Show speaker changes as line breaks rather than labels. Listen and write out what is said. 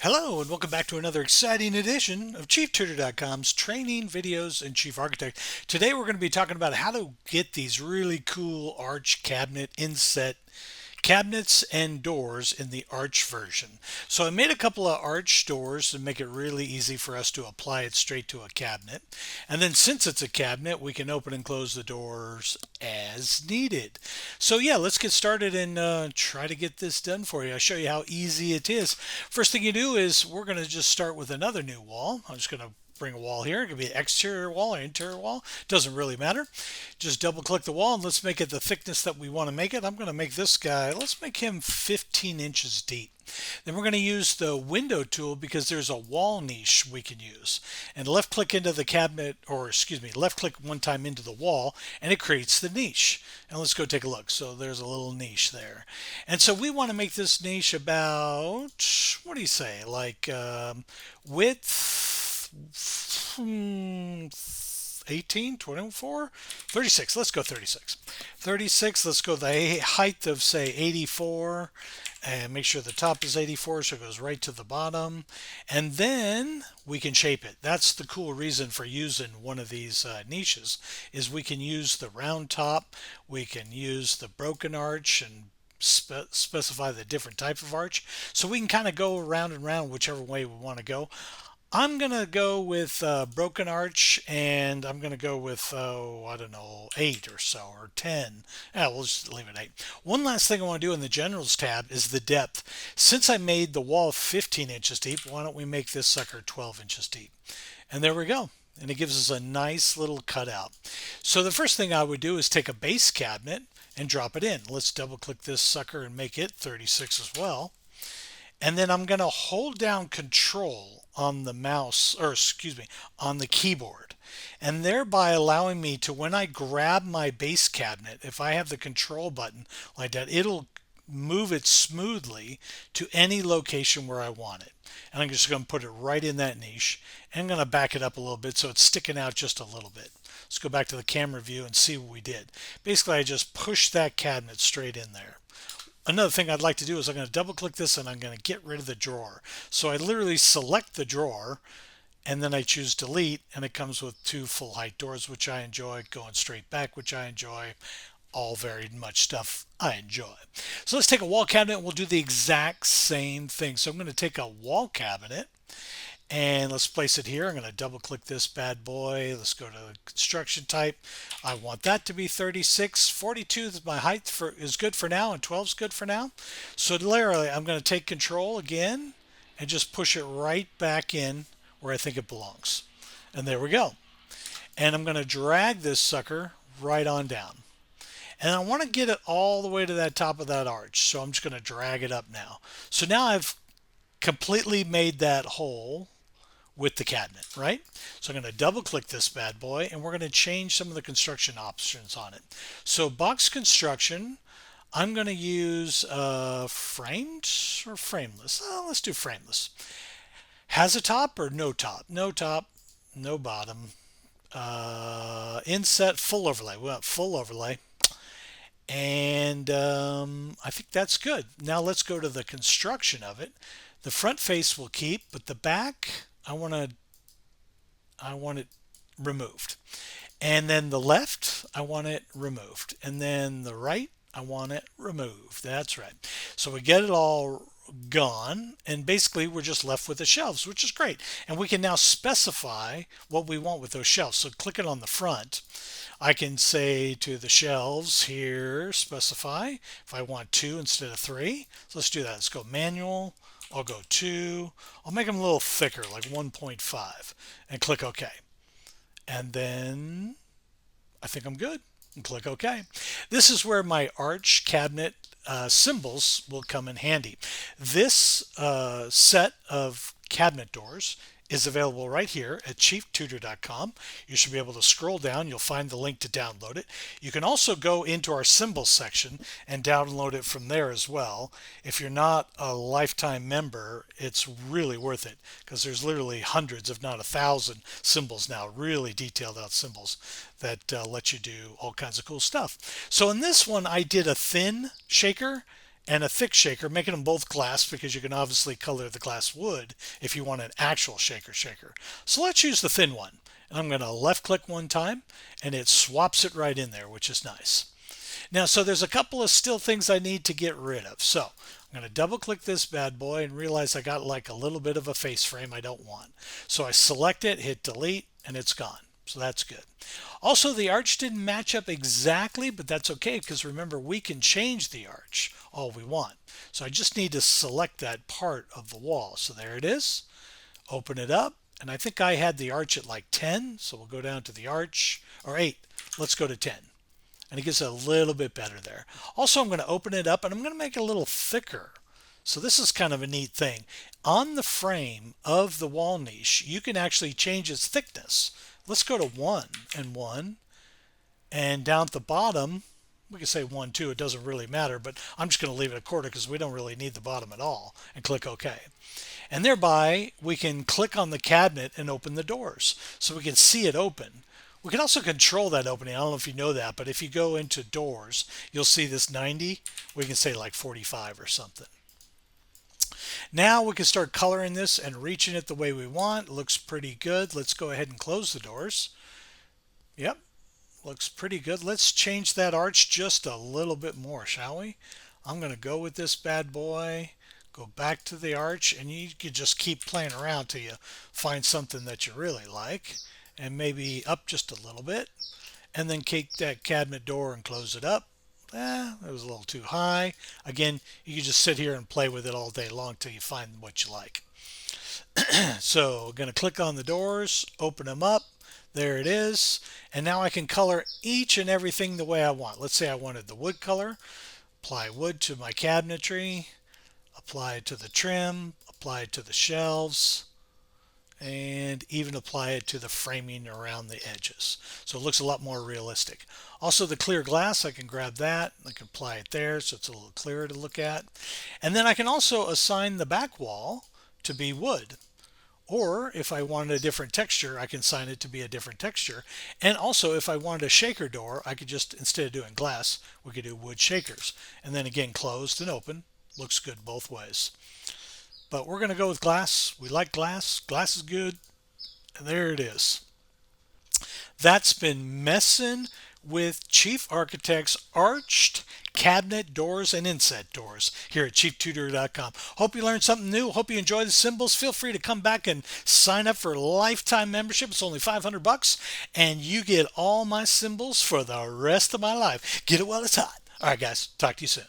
Hello, and welcome back to another exciting edition of ChiefTutor.com's training videos in Chief Architect. Today we're going to be talking about how to get these really cool arch cabinet inset cabinets and doors in the arch version. So I made a couple of arch doors to make it really easy for us to apply it straight to a cabinet. And then since it's a cabinet, we can open and close the doors as needed. So yeah, let's get started and try to get this done for you. I'll show you how easy it is. First thing you do is we're going to just start with another new wall. I'm just going to bring a wall here. It could be an exterior wall or interior wall. Doesn't really matter. Just double click the wall and let's make it the thickness that we want to make it. I'm going to make this guy, let's make him 15 inches deep. Then we're going to use the window tool because there's a wall niche we can use. And left click into the cabinet, or excuse me, left click one time into the wall and it creates the niche. And let's go take a look. So there's a little niche there. And so we want to make this niche about, what do you say, like width 18, 24, 36. Let's go 36. 36, let's go the height of say 84 and make sure the top is 84 so it goes right to the bottom. And then we can shape it. That's the cool reason for using one of these niches is we can use the round top, we can use the broken arch and specify the different type of arch. So we can kind of go around and around whichever way we want to go. I'm going to go with broken arch and I'm going to go with, I don't know, 8 or so or 10. Yeah, we'll just leave it 8. One last thing I want to do in the generals tab is the depth. Since I made the wall 15 inches deep, why don't we make this sucker 12 inches deep? And there we go. And it gives us a nice little cutout. So the first thing I would do is take a base cabinet and drop it in. Let's double click this sucker and make it 36 as well. And then I'm going to hold down control on the mouse, or excuse me, on the keyboard, and thereby allowing me to, when I grab my base cabinet, if I have the control button like that, it'll move it smoothly to any location where I want it. And I'm just going to put it right in that niche. And I'm going to back it up a little bit so it's sticking out just a little bit. Let's go back to the camera view and see what we did. Basically, I just pushed that cabinet straight in there. Another thing I'd like to do is I'm going to double click this and I'm going to get rid of the drawer. So I literally select the drawer and then I choose delete and it comes with 2 full height doors, which I enjoy, going straight back, which I enjoy, all very much stuff I enjoy. So let's take a wall cabinet and we'll do the exact same thing. So I'm going to take a wall cabinet and let's place it here. I'm going to double click this bad boy. Let's go to the construction type. I want that to be 36. 42 is my height is good for now, and 12 is good for now. So literally, I'm going to take control again and just push it right back in where I think it belongs. And there we go. And I'm going to drag this sucker right on down. And I want to get it all the way to that top of that arch. So I'm just going to drag it up now. So now I've completely made that hole with the cabinet, right? So I'm going to double click this bad boy and we're going to change some of the construction options on it. So box construction, I'm going to use framed or frameless. Let's do frameless. Has a top or no top? No top, no bottom. Inset full overlay. We want full overlay. And I think that's good. Now let's go to the construction of it. The front face will keep, but the back, I want it removed. And then the left, I want it removed. And then the right, I want it removed. That's right. So we get it all gone, and basically we're just left with the shelves, which is great. And we can now specify what we want with those shelves. So clicking on the front, I can say to the shelves here, specify if I want 2 instead of 3. So let's do that. Let's go manual. I'll go 2. I'll make them a little thicker, like 1.5, and click OK. And then I think I'm good, and click OK. This is where my arch cabinet symbols will come in handy. This set of cabinet doors is available right here at chieftutor.com. You should be able to scroll down. You'll find the link to download it. You can also go into our symbols section and download it from there as well. If you're not a lifetime member, it's really worth it because there's literally hundreds, if not 1,000 symbols now, really detailed out symbols that let you do all kinds of cool stuff. So in this one, I did a thin shaker and a thick shaker, making them both glass because you can obviously color the glass wood if you want an actual shaker. So let's use the thin one. And I'm going to left click one time and it swaps it right in there, which is nice. Now, so there's a couple of still things I need to get rid of. So I'm going to double click this bad boy and realize I got like a little bit of a face frame I don't want. So I select it, hit delete, and it's gone. So that's good. Also, the arch didn't match up exactly, but that's okay because remember, we can change the arch all we want. So I just need to select that part of the wall. So there it is. Open it up. And I think I had the arch at like 10. So we'll go down to the arch, or 8. Let's go to 10. And it gets a little bit better there. Also, I'm going to open it up and I'm going to make it a little thicker. So this is kind of a neat thing. On the frame of the wall niche, you can actually change its thickness. Let's go to 1 and 1. And down at the bottom, we can say 1, 2. It doesn't really matter, but I'm just going to leave it a quarter because we don't really need the bottom at all. And click OK. And thereby, we can click on the cabinet and open the doors. So we can see it open. We can also control that opening. I don't know if you know that, but if you go into doors, you'll see this 90. We can say like 45 or something. Now we can start coloring this and reaching it the way we want. It looks pretty good. Let's go ahead and close the doors. Yep, looks pretty good. Let's change that arch just a little bit more, shall we? I'm going to go with this bad boy. Go back to the arch, and you can just keep playing around till you find something that you really like. And maybe up just a little bit. And then take that cabinet door and close it up. It was a little too high. Again, you can just sit here and play with it all day long till you find what you like. So I'm going to click on the doors, open them up. There it is. And now I can color each and everything the way I want. Let's say I wanted the wood color. Apply wood to my cabinetry. Apply it to the trim. Apply it to the shelves. And even apply it to the framing around the edges. So it looks a lot more realistic. Also the clear glass, I can grab that. I can apply it there so it's a little clearer to look at. And then I can also assign the back wall to be wood. Or if I wanted a different texture, I can assign it to be a different texture. And also if I wanted a shaker door, I could just, instead of doing glass, we could do wood shakers. And then again, closed and open. Looks good both ways. But we're going to go with glass. We like glass. Glass is good. And there it is. That's been messing with Chief Architect's arched cabinet doors and inset doors here at ChiefTutor.com. Hope you learned something new. Hope you enjoy the symbols. Feel free to come back and sign up for a lifetime membership. It's only $500 and you get all my symbols for the rest of my life. Get it while it's hot. All right, guys. Talk to you soon.